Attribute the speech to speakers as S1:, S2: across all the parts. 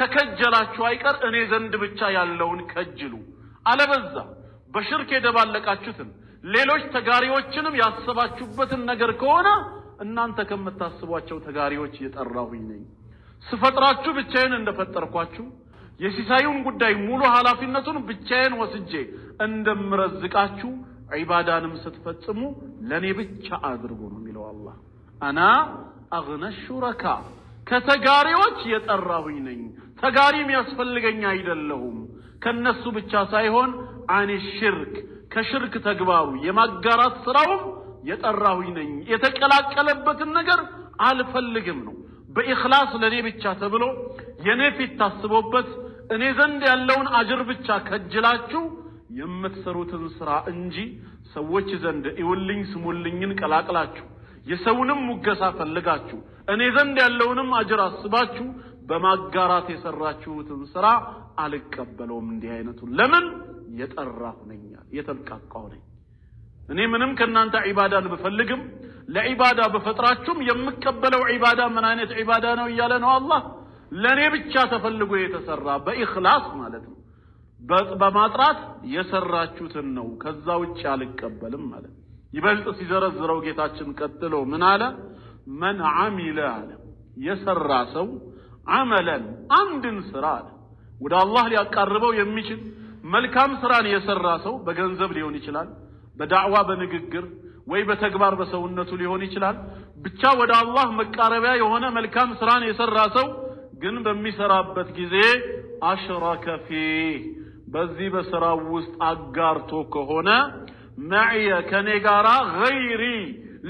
S1: ከከጀላችሁ አይቀር እኔ ዘንድ ብቻ ያለውን ከጅሉ አለበዛ በሽርክ የደባለቃችሁትን ሌሎች ተጋሪዎችንም ያሰባችሁበትን ነገር ከሆነ እናንተ ከምታስቧቸው ተጋሪዎች የጠራሁኝ ነኝ ስፈጥራችሁ ብቻዬን እንደፈጠርኳችሁ የሲሳዩን ጉዳይ ሙሉ ኃላፊነቱን ብቻዬን ወስጄ እንደምረዝቃችሁ ዒባዳንም ስትፈጽሙ ለኔ ብቻ አድርጉ ነው የሚለው አላህ አና አግነ ሹረካ ከተጋሪዎች የጠራሁኝ ነኝ ተጋሪም ያስፈልገኝ አይደለሁም ከነሱ ብቻ ሳይሆን አን ሽርክ ከሽርክ ተግባሩ የማጋራት ስራው የጠራሁኝ ነኝ የተቀላቀለበትን ነገር አልፈልግም ነው በኢኽላስ ለኔ ብቻ ተብሎ የኔ ፊት ታስቦበት እኔ ዘንድ ያለውን አጅር ብቻ ከጅላችሁ የምትሰሩትን ስራ እንጂ ሰዎች ዘንድ ይውልኝ ስሙልኝን ቀላቅላችሁ የሰውንም ሙገሳ ፈልጋችሁ እኔ ዘንድ ያለውንም አጅር አስባችሁ በማጋራት የሰራችሁትን ስራ አልቀበለውም እንዲህ አይነቱ ለምን የጠራሁ ነኝ የተልቃቃው ነኝ እኔ ምንም ከናንተ ዒባዳን በፈልግም ለዒባዳ በፈጥራችሁም የምቀበለው ዒባዳ ምን አይነት ዒባዳ ነው ይያለ ነው አላህ ለኔ ብቻ ተፈልጎ የተሰራ በኢኽላስ ማለት ነው በማጥራት የሰራችሁትን ነው ከዛ ውጭ አልቀበልም ማለት ይበልጥ ሲዘረዝረው ጌታችን ቀጥሎ ምን አለ من عمل አለ የሰራ ሰው عملا አንድን ስራ አለ ወደ አላህ ሊያቀርበው የሚችል መልካም ስራን የሰራ ሰው በገንዘብ ሊሆን ይችላል በዳዕዋ በንግግር ወይ በተግባር በሰውነቱ ሊሆን ይችላል ብቻ ወደ አላህ መቃረቢያ የሆነ መልካም ስራን የሰራ ሰው ግን በሚሰራበት ጊዜ አሽራከ ፊህ በዚህ በስራው ውስጥ አጋርቶ ከሆነ ማዕየ ከኔ ጋራ ገይሪ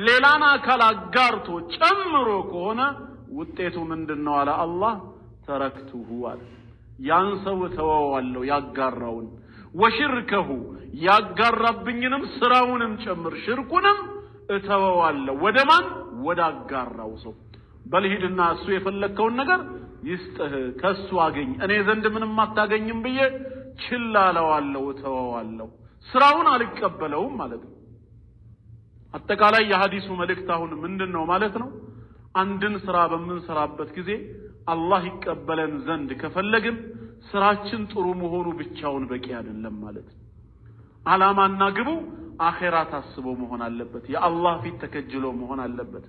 S1: ሌላን አካል አጋርቶ ጨምሮ ከሆነ ውጤቱ ምንድነው አለ አላህ ተረክቱሁ አለ ያን ሰው ተወዋለሁ ያጋራውን ወሽርከሁ ያጋራብኝንም ስራውንም ጨምር ሽርኩንም እተወዋለሁ ወደማን ወዳጋራው ሰው በልሂድና እሱ የፈለከውን ነገር ይስጥህ ከሱ አገኝ እኔ ዘንድ ምንም አታገኝም ብዬ ችላለዋለሁ እተወዋለሁ ስራውን አልቀበለውም ማለት ነው አጠቃላይ የሐዲሱ መልእክት አሁን ምንድነው ማለት ነው አንድን ስራ በመንሰራበት ጊዜ አላህ ይቀበለን ዘንድ ከፈለግን ስራችን ጥሩ መሆኑ ብቻውን በቂ አይደለም ማለት ነው አላማና ግቡ አኺራ ታስቦ መሆን አለበት የአላህ ፊት ተከጅሎ መሆን አለበት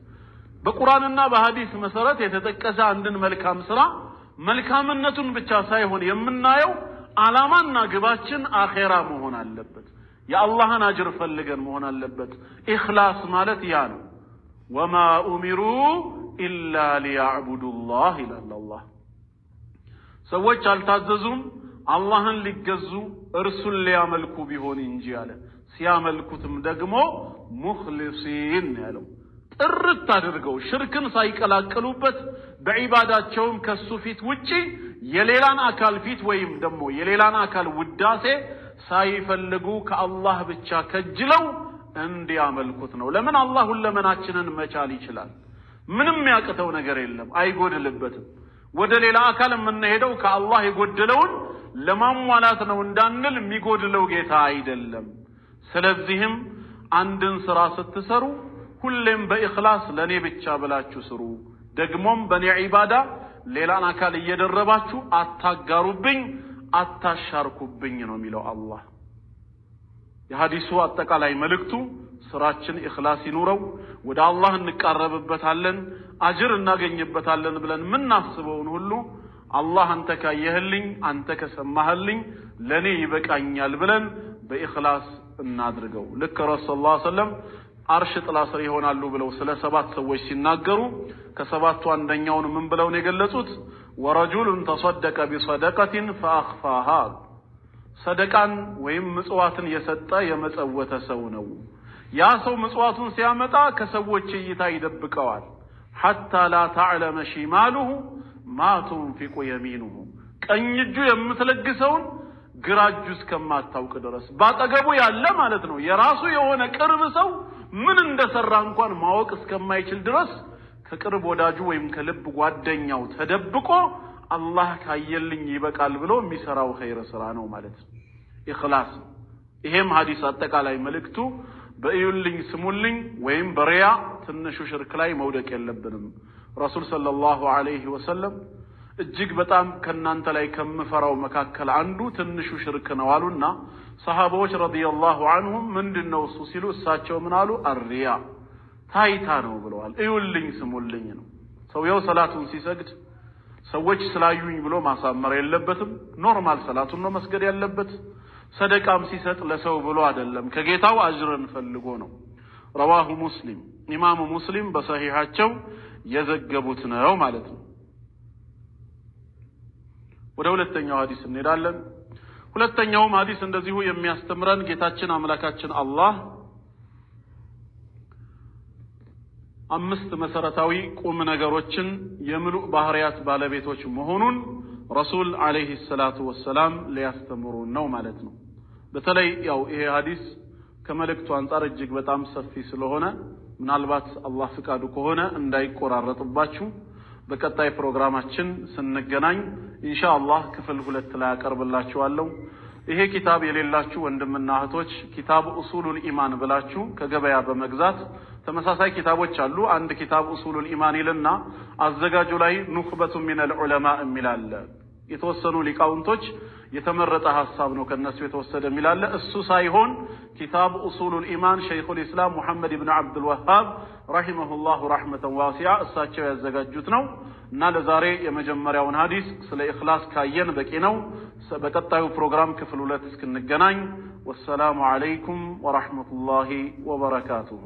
S1: በቁርአንና በሐዲስ መሰረት የተጠቀሰ አንድን መልካም ስራ መልካምነቱን ብቻ ሳይሆን የምናየው አላማና ግባችን አኺራ መሆን አለበት የአላህን አጅር ፈልገን መሆን አለበት ኢኽላስ ማለት ያ ነው ወማ ኡሚሩ ኢላ ሊያዕቡዱላህ ኢላላህ ሰዎች አልታዘዙም አላህን ሊገዙ እርሱን ሊያመልኩ ቢሆን እንጂ አለ ሲያመልኩትም ደግሞ ሙኽሊሲን ያለው ጥርት አድርገው ሽርክን ሳይቀላቀሉበት በዒባዳቸውም ከሱ ፊት ውጪ የሌላን አካል ፊት ወይም ደግሞ የሌላን አካል ውዳሴ ሳይፈልጉ ከአላህ ብቻ ከጅለው እንዲያመልኩት ነው ለምን አላህ ሁለመናችንን መቻል ይችላል ምንም ያቀተው ነገር የለም አይጎድልበትም ወደ ሌላ አካል የምንሄደው ከአላህ የጎደለውን ለማሟላት ነው እንዳንል የሚጎድለው ጌታ አይደለም ስለዚህም አንድን ስራ ስትሰሩ ሁሌም በኢኽላስ ለኔ ብቻ ብላችሁ ስሩ ደግሞም በኔ ዒባዳ ሌላን አካል እየደረባችሁ አታጋሩብኝ አታሻርኩብኝ ነው የሚለው አላህ የሐዲሱ አጠቃላይ መልእክቱ ስራችን ኢኽላስ ይኑረው ወደ አላህ እንቀርብበታለን አጅር እናገኝበታለን ብለን ምናስበውን ሁሉ አላህ አንተ ካየህልኝ አንተ ከሰማህልኝ ለኔ ይበቃኛል ብለን በኢኽላስ እናድርገው ልክ ረሱላህ ሰለላሁ ዐለይሂ ወሰለም አርሽ ጥላ ስር ይሆናሉ ብለው ስለ ሰባት ሰዎች ሲናገሩ ከሰባቱ አንደኛውን ምን ብለው ነው የገለጹት ወረጁሉን ተሰደቀ ቢሰደቀቲን فاخفاها ሰደቃን ወይም ምጽዋትን የሰጠ የመጸወተ ሰው ነው ያ ሰው ምጽዋቱን ሲያመጣ ከሰዎች እይታ ይደብቀዋል حتى لا تعلم شماله ما تنفق يمينه ቀኝ እጁ የምትለግሰውን ግራ እጁ እስከማታውቅ ድረስ ባጠገቡ ያለ ማለት ነው የራሱ የሆነ ቅርብ ሰው ምን እንደሰራ እንኳን ማወቅ እስከማይችል ድረስ ከቅርብ ወዳጁ ወይም ከልብ ጓደኛው ተደብቆ አላህ ካየልኝ ይበቃል ብሎ የሚሰራው ኸይር ስራ ነው ማለት ነው ኢኽላስ ይሄም ሐዲስ አጠቃላይ መልእክቱ በእዩልኝ ስሙልኝ ወይም በሪያ ትንሹ ሽርክ ላይ መውደቅ የለብንም ረሱል ሰለላሁ ዐለይሂ ወሰለም እጅግ በጣም ከናንተ ላይ ከምፈራው መካከል አንዱ ትንሹ ሽርክ ነው አሉና ሰሃባዎች ረዲየላሁ ዐንሁም ምንድነው እሱ ሲሉ እሳቸው ምን አሉ? አርያ ታይታ ነው ብለዋል። እዩልኝ ስሙልኝ ነው። ሰውየው ሰላቱን ሲሰግድ ሰዎች ስላዩኝ ብሎ ማሳመር የለበትም። ኖርማል ሰላቱን ነው መስገድ ያለበት። ሰደቃም ሲሰጥ ለሰው ብሎ አይደለም ከጌታው አጅርን ፈልጎ ነው። ረዋሁ ሙስሊም ኢማሙ ሙስሊም በሰሂሃቸው የዘገቡት ነው ማለት ነው። ወደ ሁለተኛው ሐዲስ እንሄዳለን። ሁለተኛውም ሐዲስ እንደዚሁ የሚያስተምረን ጌታችን አምላካችን አላህ አምስት መሰረታዊ ቁም ነገሮችን የምሉእ ባህሪያት ባለቤቶች መሆኑን ረሱል አለይሂ ሰላቱ ወሰላም ሊያስተምሩን ነው ማለት ነው። በተለይ ያው ይሄ ሐዲስ ከመልእክቱ አንፃር እጅግ በጣም ሰፊ ስለሆነ ምናልባት አላህ ፍቃዱ ከሆነ እንዳይቆራረጥባችሁ በቀጣይ ፕሮግራማችን ስንገናኝ ኢንሻአላህ ክፍል 2 ላይ አቀርብላችኋለሁ። ይሄ ኪታብ የሌላችሁ ወንድምና እህቶች ኪታብ ኡሱሉል ኢማን ብላችሁ ከገበያ በመግዛት ተመሳሳይ ኪታቦች አሉ። አንድ ኪታብ ኡሱሉል ኢማን ይልና አዘጋጁ ላይ ኑኽበቱ ሚነል ዑለማ የሚላል የተወሰኑ ሊቃውንቶች የተመረጠ ሐሳብ ነው ከነሱ የተወሰደ የሚላል እሱ ሳይሆን ኪታብ ኡሱሉል ኢማን ሸይኹል ኢስላም ሙሐመድ ኢብኑ አብዱል ወሃብ ረሂመሁላህ ረህመተን ዋሲዓ እሳቸው ያዘጋጁት ነው እና ለዛሬ የመጀመሪያውን ሐዲስ ስለ ኢኽላስ ካየን በቂ ነው። በቀጣዩ ፕሮግራም ክፍል 2 እስክንገናኝ ወሰላሙ አለይኩም ወራህመቱላሂ ወበረካቱሁ።